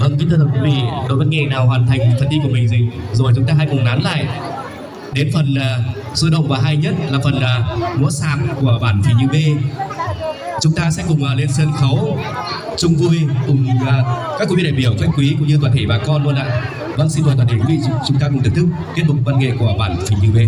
Vâng, kính thưa quý vị, đội văn nghệ nào hoàn thành phần thi của mình rồi chúng ta hãy cùng nán lại đến phần sôi động và hay nhất là phần múa sạp của bản Phỉ Như B. Chúng ta sẽ cùng lên sân khấu chung vui cùng các quý vị đại biểu, khách quý cũng như toàn thể bà con luôn ạ. Vâng, xin mời toàn thể quý vị chúng ta cùng thưởng thức tiết mục văn nghệ của bản Phỉ Như B.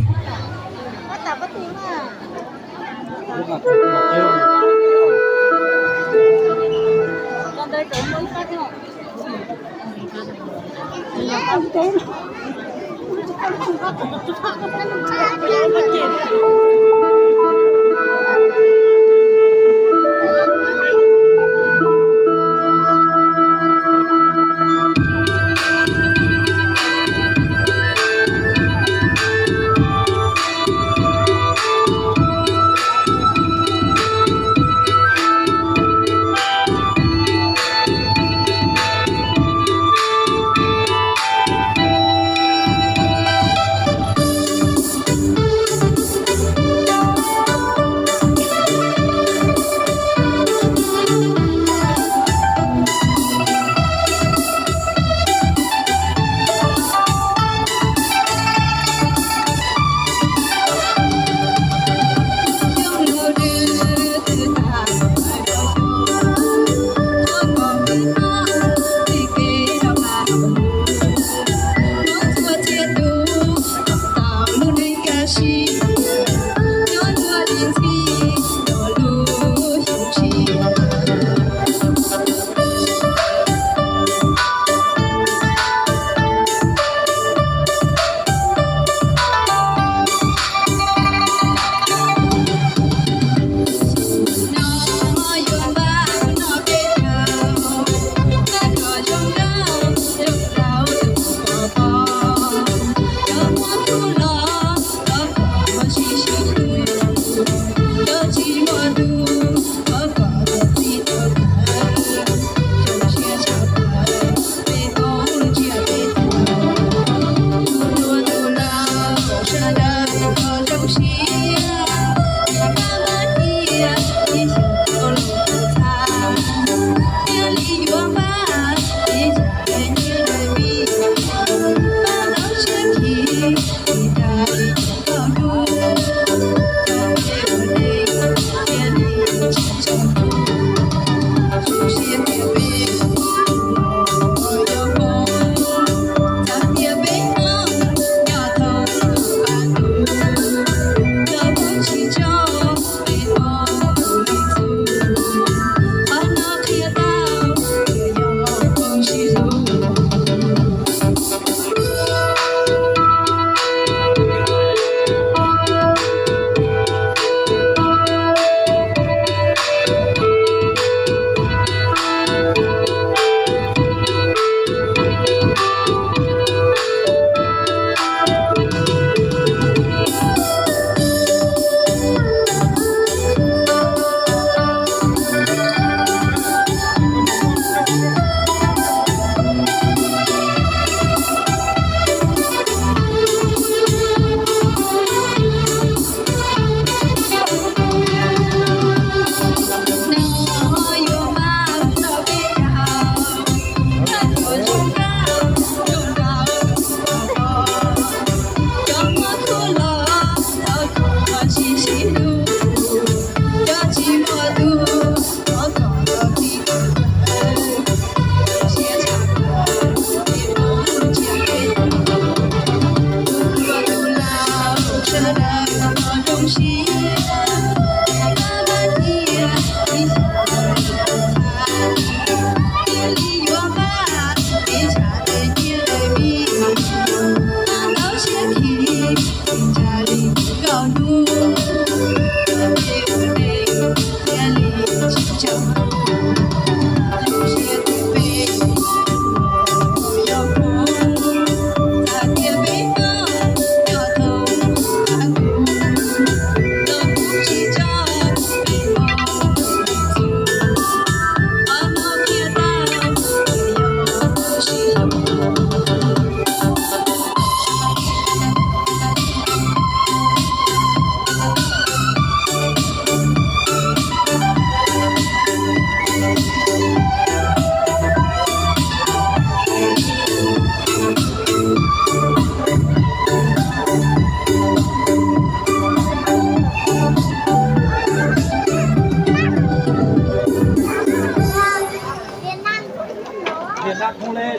Việt Nam không lên.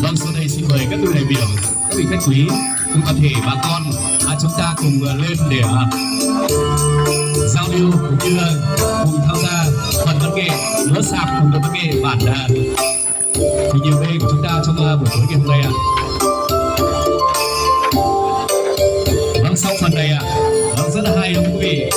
Vâng, sau đây xin mời các vị đại biểu, các vị khách quý cùng toàn thể bà con chúng ta cùng lên để giao lưu cũng như cùng tham gia phần văn nghệ múa sạp cùng với văn nghệ bản thì nhiều B của chúng ta trong buổi tối ngày hôm nay ạ. Vâng, sau phần này vâng, rất là hay đúng không quý vị?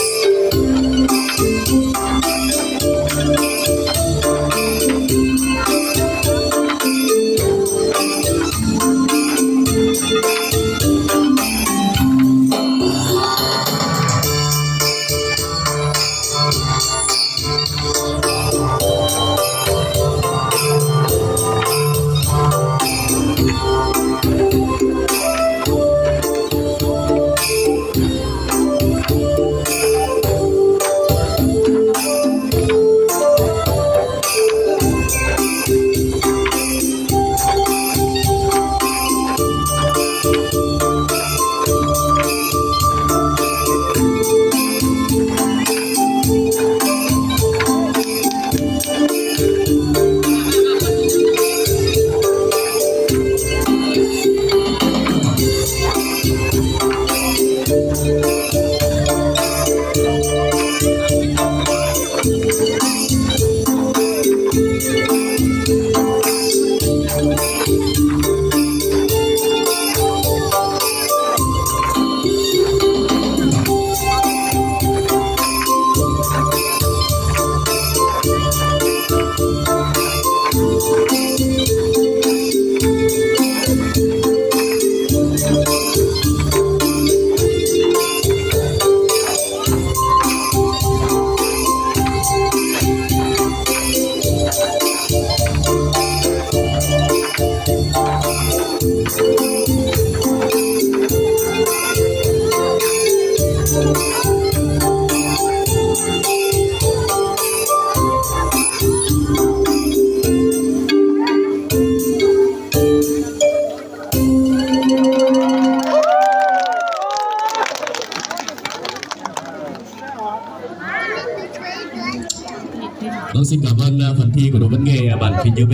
Vâng, xin cảm ơn phần thi của đội văn nghệ bản Phình Như B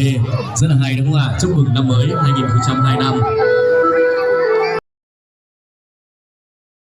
rất là hay đúng không ạ? Chúc mừng năm mới 2025.